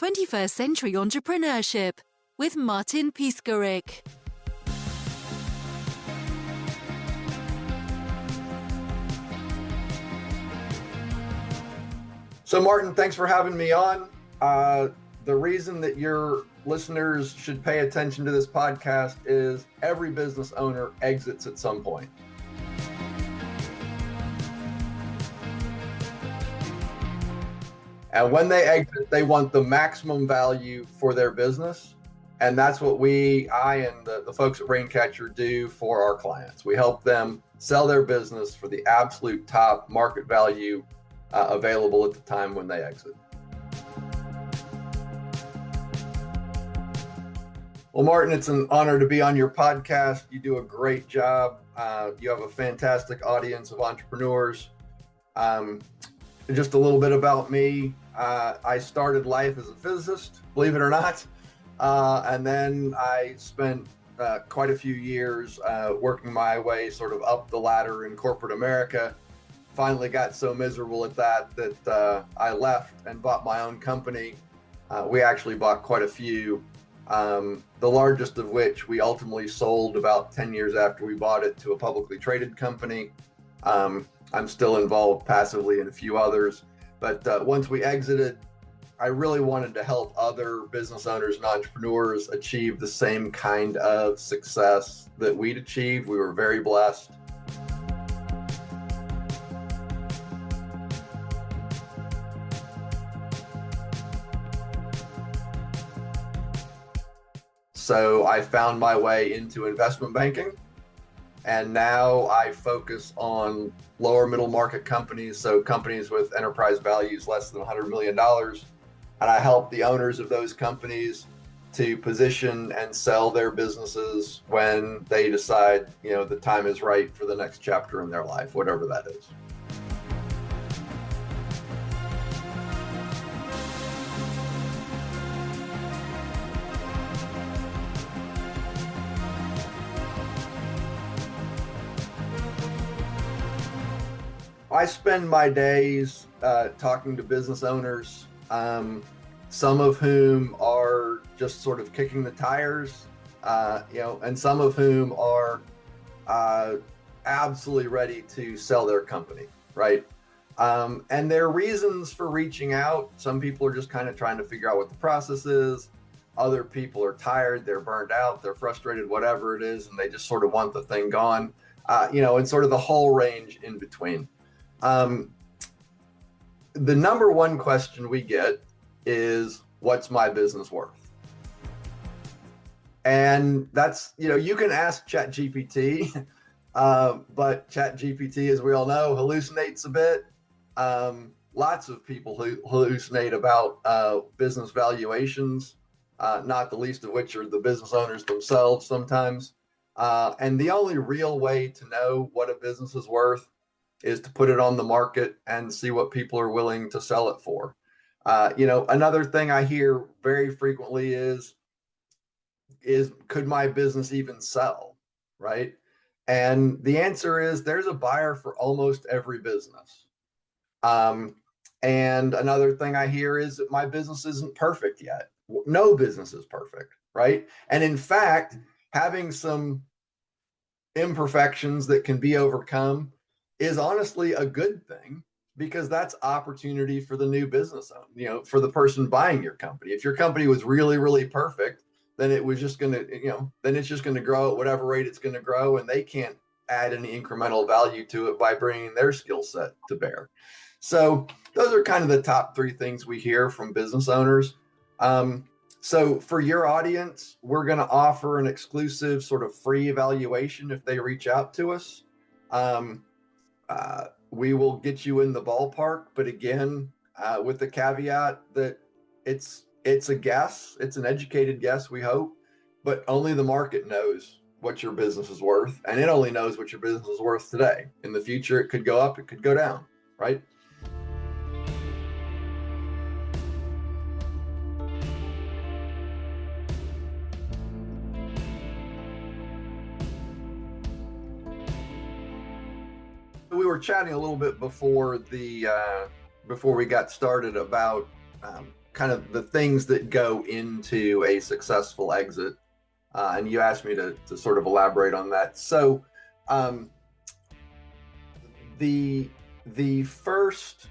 21st Century Entrepreneurship with Martin Piskarik. So Martin, thanks for having me on. The reason that your listeners should pay attention to this podcast is every business owner exits at some point. And when they exit, they want the maximum value for their business. And that's what I and the folks at Braincatcher do for our clients. We help them sell their business for the absolute top market value available at the time when they exit. Well, Martin, it's an honor to be on your podcast. You do a great job. You have a fantastic audience of entrepreneurs. Just a little bit about me. I started life as a physicist, believe it or not. And then I spent quite a few years working my way sort of up the ladder in corporate America. Finally got so miserable at that I left and bought my own company. We actually bought quite a few, the largest of which we ultimately sold about 10 years after we bought it to a publicly traded company. I'm still involved passively in a few others, but once we exited, I really wanted to help other business owners and entrepreneurs achieve the same kind of success that we'd achieved. We were very blessed. So I found my way into investment banking, and now I focus on lower middle market companies, so companies with enterprise values less than $100 million. And I help the owners of those companies to position and sell their businesses when they decide, the time is right for the next chapter in their life, whatever that is. I spend my days talking to business owners, some of whom are just sort of kicking the tires, and some of whom are absolutely ready to sell their company, right? And their reasons for reaching out, some people are just kind of trying to figure out what the process is. Other people are tired, they're burned out, they're frustrated, whatever it is, and they just sort of want the thing gone, and sort of the whole range in between. The number one question we get is, what's my business worth? And that's, you can ask ChatGPT, but ChatGPT, as we all know, hallucinates a bit. Lots of people hallucinate about business valuations, not the least of which are the business owners themselves sometimes. And the only real way to know what a business is worth is to put it on the market and see what people are willing to sell it for. Another thing I hear very frequently is could my business even sell, right? And the answer is there's a buyer for almost every business. And another thing I hear is that my business isn't perfect yet. No business is perfect, right? And in fact, having some imperfections that can be overcome is honestly a good thing, because that's opportunity for the new business owner, for the person buying your company. If your company was really, really perfect, then it was just going to, then it's just going to grow at whatever rate it's going to grow, and they can't add any incremental value to it by bringing their skill set to bear. So those are kind of the top three things we hear from business owners. So for your audience, we're going to offer an exclusive sort of free evaluation if they reach out to us. We will get you in the ballpark, but again, with the caveat that it's a guess, it's an educated guess, we hope, but only the market knows what your business is worth, and it only knows what your business is worth today. In the future, it could go up, it could go down, right? We were chatting a little bit before we got started about kind of the things that go into a successful exit. And you asked me to sort of elaborate on that. So the first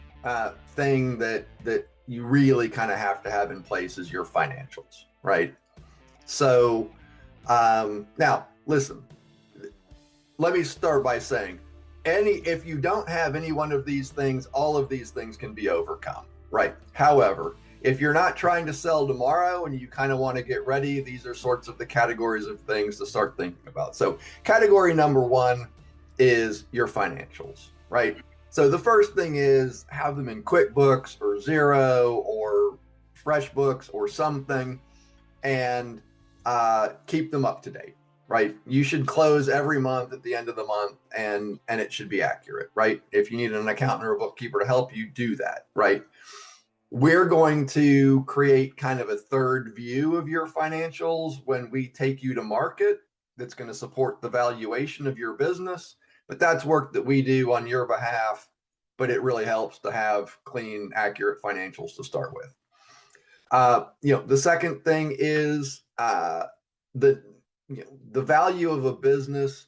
thing that you really kind of have to have in place is your financials, right? So now listen, let me start by saying if you don't have any one of these things, all of these things can be overcome, right? However, if you're not trying to sell tomorrow and you kind of want to get ready, these are sorts of the categories of things to start thinking about. So category number one is your financials, right? So the first thing is have them in QuickBooks or Xero or FreshBooks or something, and keep them up to date, right? You should close every month at the end of the month, and it should be accurate, right? If you need an accountant or a bookkeeper to help you, do that, right? We're going to create kind of a third view of your financials when we take you to market that's going to support the valuation of your business. But that's work that we do on your behalf, but it really helps to have clean, accurate financials to start with. The second thing is the value of a business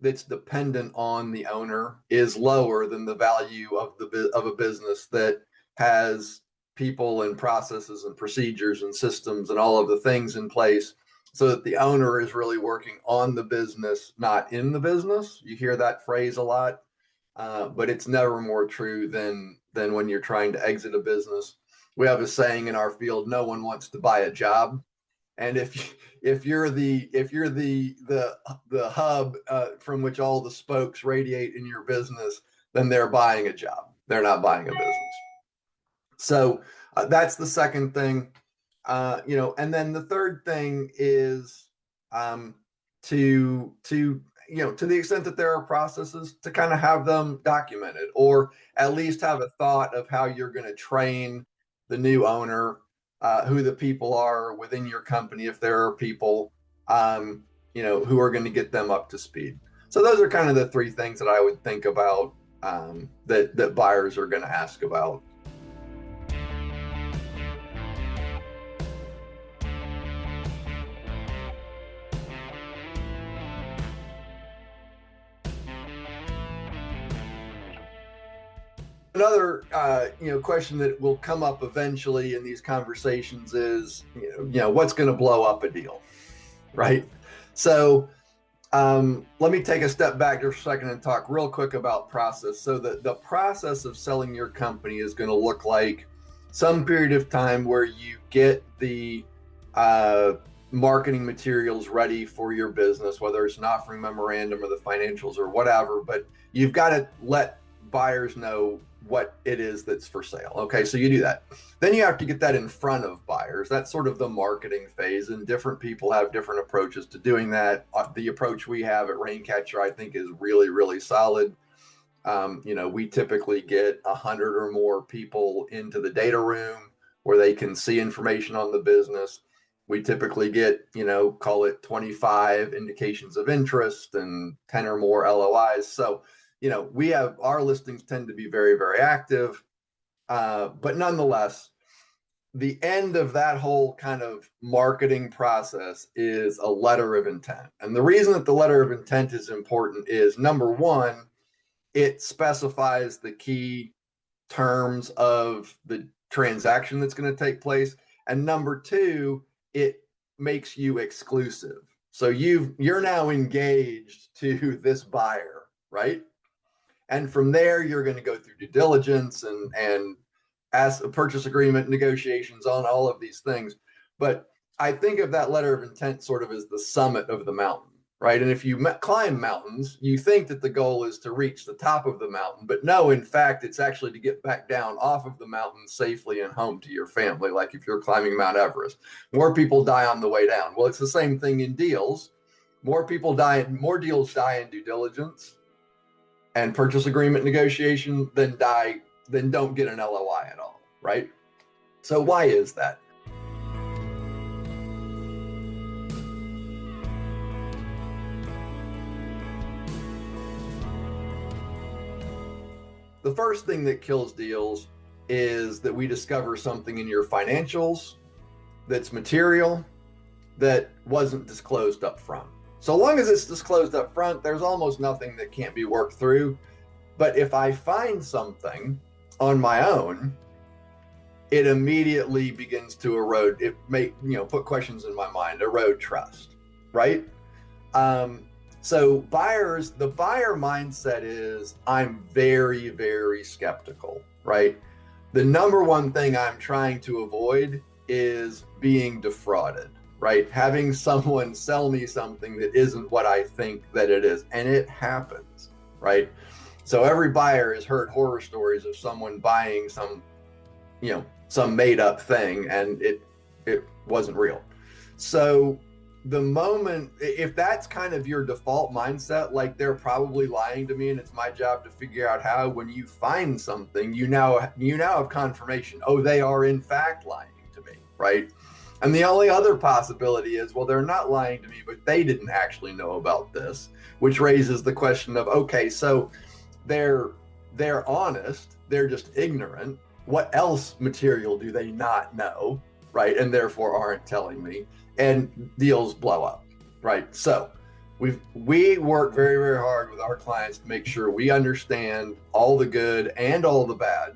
that's dependent on the owner is lower than the value of a business that has people and processes and procedures and systems and all of the things in place, so that the owner is really working on the business, not in the business. You hear that phrase a lot, but it's never more true than when you're trying to exit a business. We have a saying in our field: no one wants to buy a job. And if you're the hub from which all the spokes radiate in your business, then they're buying a job. They're not buying a business. So that's the second thing, and then the third thing is to the extent that there are processes, to kind of have them documented, or at least have a thought of how you're going to train the new owner, who the people are within your company, if there are people, who are going to get them up to speed. So those are kind of the three things that I would think about that buyers are going to ask about. Another question that will come up eventually in these conversations is, what's going to blow up a deal, right? So let me take a step back just for a second and talk real quick about process. So the process of selling your company is going to look like some period of time where you get the marketing materials ready for your business, whether it's an offering memorandum or the financials or whatever, but you've got to let buyers know what it is that's for sale. Okay, so you do that. Then you have to get that in front of buyers. That's sort of the marketing phase, and different people have different approaches to doing that. The approach we have at Raincatcher, I think, is really, really solid. We typically get 100 or more people into the data room where they can see information on the business. We typically get, call it 25 indications of interest and 10 or more LOIs. So we have, our listings tend to be very, very active, but nonetheless, the end of that whole kind of marketing process is a letter of intent. And the reason that the letter of intent is important is, number one, it specifies the key terms of the transaction that's going to take place. And number two, it makes you exclusive. So you're now engaged to this buyer, right? And from there, you're going to go through due diligence and ask a purchase agreement, negotiations on all of these things. But I think of that letter of intent sort of as the summit of the mountain, right? And if you climb mountains, you think that the goal is to reach the top of the mountain. But no, in fact, it's actually to get back down off of the mountain safely and home to your family, like if you're climbing Mount Everest. More people die on the way down. Well, it's the same thing in deals. More deals die in due diligence and purchase agreement negotiation than don't get an LOI at all, right? So why is that? The first thing that kills deals is that we discover something in your financials that's material that wasn't disclosed up front. So long as it's disclosed up front, there's almost nothing that can't be worked through. But if I find something on my own, it immediately begins to erode, put questions in my mind, erode trust, right? So the buyer mindset is, I'm very, very skeptical, right? The number one thing I'm trying to avoid is being defrauded, right? Having someone sell me something that isn't what I think that it is. And it happens, right? So every buyer has heard horror stories of someone buying some made up thing and it wasn't real. So the moment, if that's kind of your default mindset, like they're probably lying to me and it's my job to figure out how, when you find something, you now have confirmation, oh, they are in fact lying to me, right? And the only other possibility is, well, they're not lying to me, but they didn't actually know about this, which raises the question of, okay, so they're honest, they're just ignorant. What else material do they not know, right? And therefore aren't telling me, and deals blow up, right? So we work very, very hard with our clients to make sure we understand all the good and all the bad,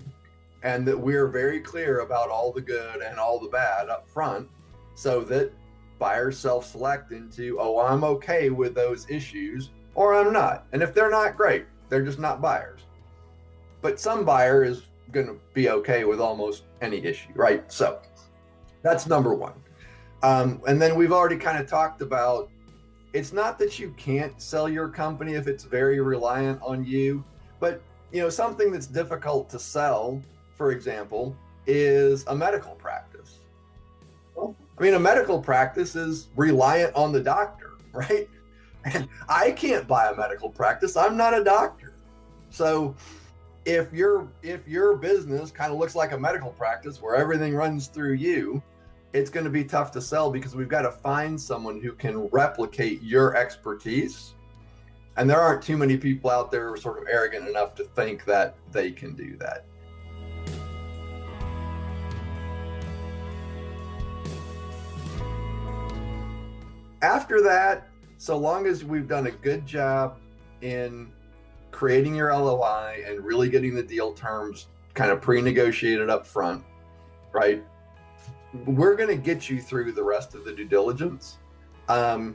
and that we're very clear about all the good and all the bad up front, so that buyers self-select into, oh, I'm okay with those issues, or I'm not. And if they're not, great, they're just not buyers. But some buyer is going to be okay with almost any issue, right? So that's number one. And then we've already kind of talked about, it's not that you can't sell your company if it's very reliant on you, but something that's difficult to sell, for example, is a medical practice. I mean, a medical practice is reliant on the doctor, right? And I can't buy a medical practice. I'm not a doctor. So if your business kind of looks like a medical practice where everything runs through you, it's going to be tough to sell, because we've got to find someone who can replicate your expertise. And there aren't too many people out there who are sort of arrogant enough to think that they can do that. After that, so long as we've done a good job in creating your LOI and really getting the deal terms kind of pre-negotiated up front, right? We're going to get you through the rest of the due diligence. But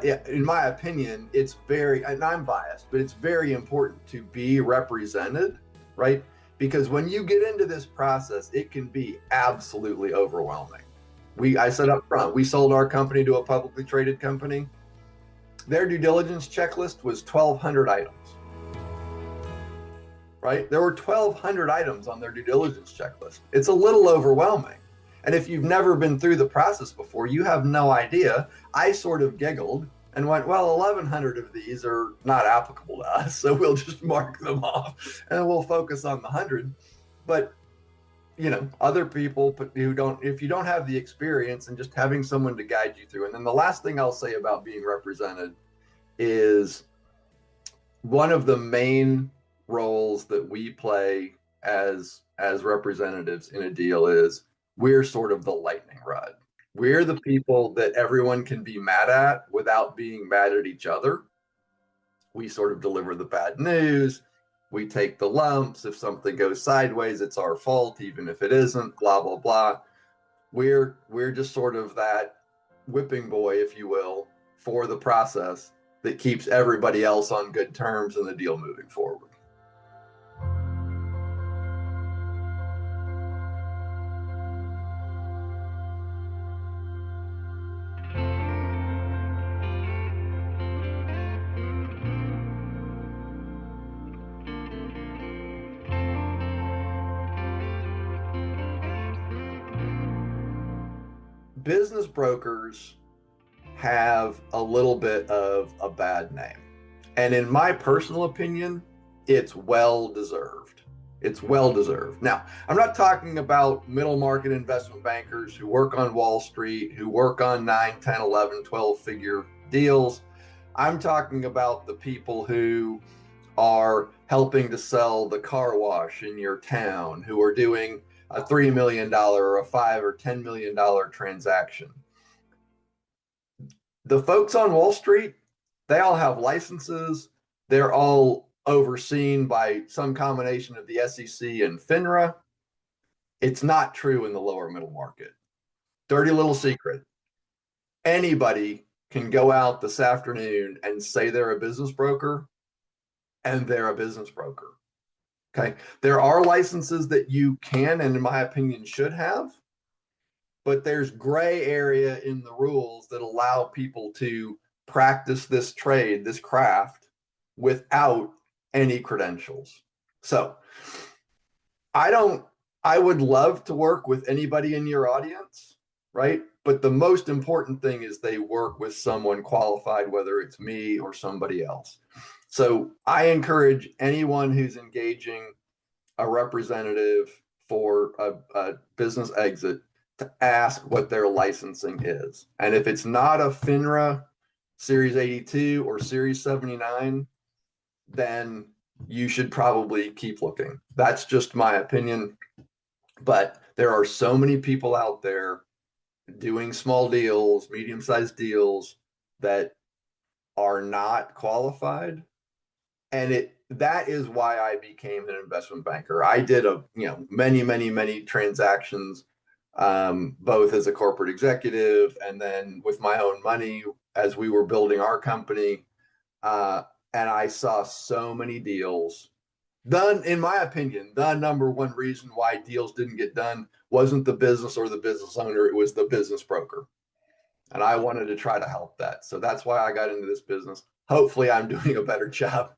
in my opinion, it's very, and I'm biased, but it's very important to be represented, right? Because when you get into this process, it can be absolutely overwhelming. I said up front, we sold our company to a publicly traded company. Their due diligence checklist was 1,200 items. Right? There were 1,200 items on their due diligence checklist. It's a little overwhelming. And if you've never been through the process before, you have no idea. I sort of giggled and went, well, 1,100 of these are not applicable to us, so we'll just mark them off and we'll focus on the 100. But, other people who don't, if you don't have the experience, and just having someone to guide you through. And then the last thing I'll say about being represented is, one of the main roles that we play as representatives in a deal is, we're sort of the lightning rod. We're the people that everyone can be mad at without being mad at each other. We sort of deliver the bad news. We take the lumps. If something goes sideways, it's our fault, even if it isn't, blah, blah, blah. We're just sort of that whipping boy, if you will, for the process that keeps everybody else on good terms and the deal moving forward. Business brokers have a little bit of a bad name. And in my personal opinion, it's well deserved. It's well deserved. Now, I'm not talking about middle market investment bankers who work on Wall Street, who work on 9, 10, 11, 12 figure deals. I'm talking about the people who are helping to sell the car wash in your town, who are doing a $3 million or a $5 or $10 million transaction. The folks on Wall Street, they all have licenses. They're all overseen by some combination of the SEC and FINRA. It's not true in the lower middle market. Dirty little secret. Anybody can go out this afternoon and say they're a business broker, and they're a business broker. Okay. There are licenses that you can, and in my opinion, should have, but there's gray area in the rules that allow people to practice this trade, this craft, without any credentials. So I would love to work with anybody in your audience, right? But the most important thing is they work with someone qualified, whether it's me or somebody else. So I encourage anyone who's engaging a representative for a business exit to ask what their licensing is. And if it's not a FINRA Series 82 or Series 79, then you should probably keep looking. That's just my opinion. But there are so many people out there doing small deals, medium-sized deals that are not qualified. And that is why I became an investment banker. I did many transactions, both as a corporate executive and then with my own money as we were building our company. And I saw so many deals. In my opinion, the number one reason why deals didn't get done wasn't the business or the business owner, it was the business broker. And I wanted to try to help that. So that's why I got into this business. Hopefully I'm doing a better job.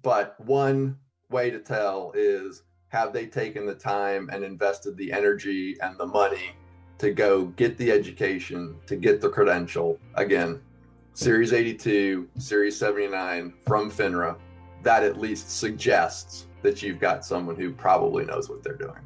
But one way to tell is, have they taken the time and invested the energy and the money to go get the education, to get the credential? Again, Series 82, Series 79 from FINRA. That at least suggests that you've got someone who probably knows what they're doing.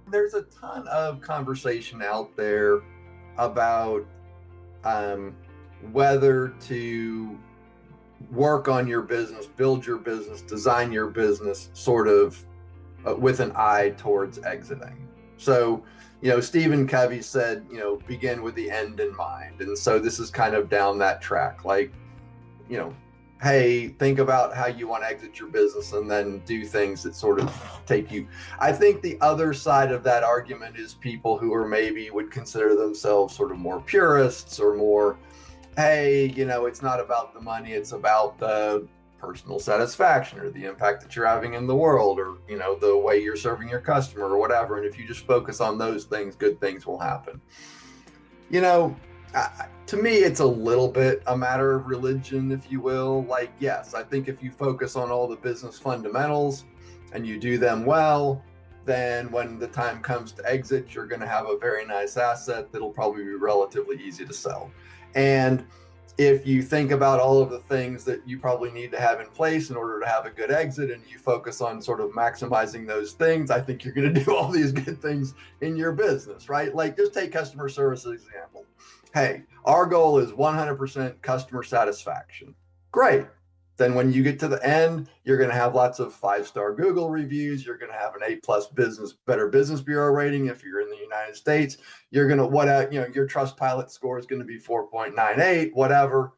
There's a ton of conversation out there about whether to work on your business, build your business, design your business sort of with an eye towards exiting. So, Stephen Covey said, begin with the end in mind. And so this is kind of down that track. Like, hey, think about how you want to exit your business and then do things that sort of take you. I think the other side of that argument is people who are maybe would consider themselves sort of more purists or more, hey, it's not about the money, it's about the personal satisfaction or the impact that you're having in the world, or, the way you're serving your customer or whatever. And if you just focus on those things, good things will happen. To me, it's a little bit a matter of religion, if you will. Like, yes, I think if you focus on all the business fundamentals and you do them well, then when the time comes to exit, you're going to have a very nice asset that'll probably be relatively easy to sell. And if you think about all of the things that you probably need to have in place in order to have a good exit, and you focus on sort of maximizing those things, I think you're going to do all these good things in your business, right? Like, just take customer service as an example. Hey, our goal is 100% customer satisfaction. Great. Then when you get to the end, you're going to have lots of 5-star Google reviews. You're going to have an A+ Better Business Bureau rating if you're in the United States. You're going to, your Trustpilot score is going to be 4.98, whatever.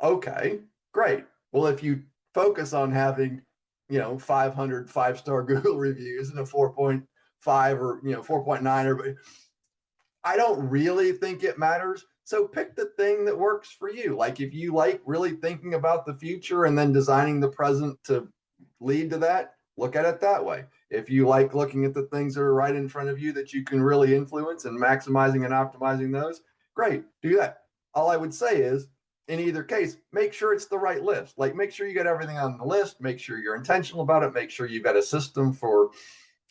Okay, great. Well, if you focus on having, 500 5-star Google reviews and a 4.5 or, 4.9, or I don't really think it matters. So pick the thing that works for you. Like, if you like really thinking about the future and then designing the present to lead to that, look at it that way. If you like looking at the things that are right in front of you that you can really influence and maximizing and optimizing those, great, do that. All I would say is, in either case, make sure it's the right list. Like, make sure you get everything on the list, make sure you're intentional about it, make sure you've got a system for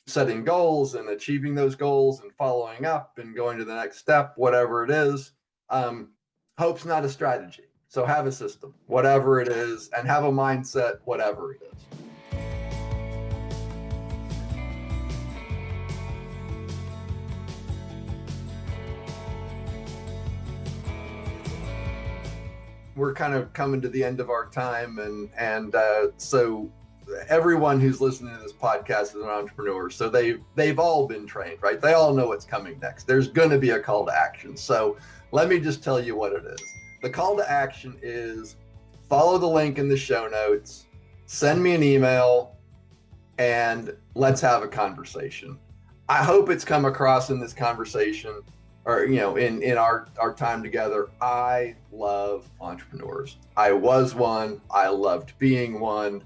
setting goals and achieving those goals and following up and going to the next step, whatever it is. Hope's not a strategy. So have a system, whatever it is, and have a mindset, whatever it is. We're kind of coming to the end of our time, and so everyone who's listening to this podcast is an entrepreneur. So they've all been trained, right? They all know what's coming next. There's going to be a call to action. So let me just tell you what it is. The call to action is follow the link in the show notes, send me an email, and let's have a conversation. I hope it's come across in this conversation, or in our time together. I love entrepreneurs. I was one. I loved being one.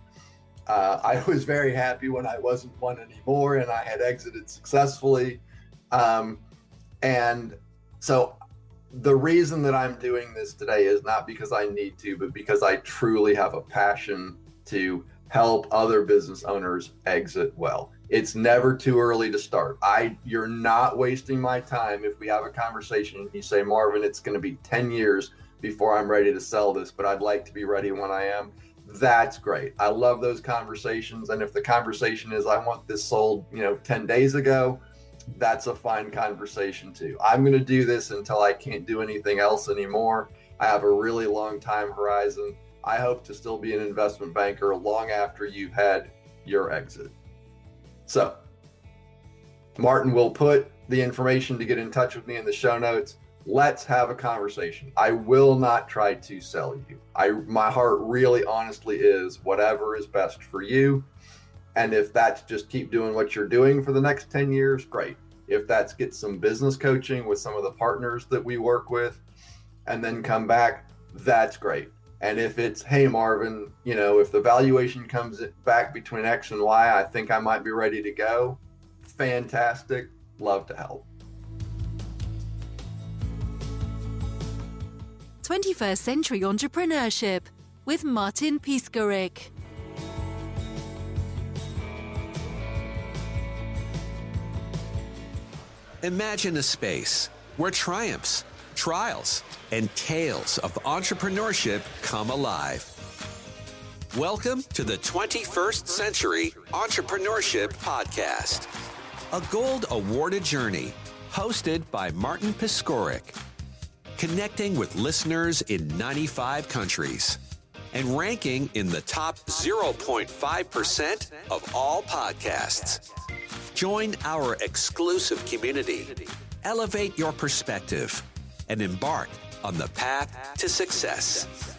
I was very happy when I wasn't one anymore and I had exited successfully. And so the reason that I'm doing this today is not because I need to, but because I truly have a passion to help other business owners exit well. It's never too early to start. You're not wasting my time if we have a conversation and you say, Marvin, it's going to be 10 years before I'm ready to sell this, but I'd like to be ready when I am. That's great. I love those conversations. And if the conversation is, I want this sold, 10 days ago, that's a fine conversation too. I'm going to do this until I can't do anything else anymore. I have a really long time horizon. I hope to still be an investment banker long after you've had your exit. So Martin will put the information to get in touch with me in the show notes. Let's have a conversation. I will not try to sell you. My heart really honestly is whatever is best for you. And if that's just keep doing what you're doing for the next 10 years, great. If that's get some business coaching with some of the partners that we work with and then come back, that's great. And if it's, hey, Marvin, if the valuation comes back between X and Y, I think I might be ready to go. Fantastic. Love to help. 21st Century Entrepreneurship with Martin Piskarik. Imagine a space where triumphs, trials, and tales of entrepreneurship come alive. Welcome to the 21st Century Entrepreneurship Podcast, a gold awarded journey hosted by Martin Piskarik, connecting with listeners in 95 countries and ranking in the top 0.5% of all podcasts. Join our exclusive community, elevate your perspective, and embark on the path to success.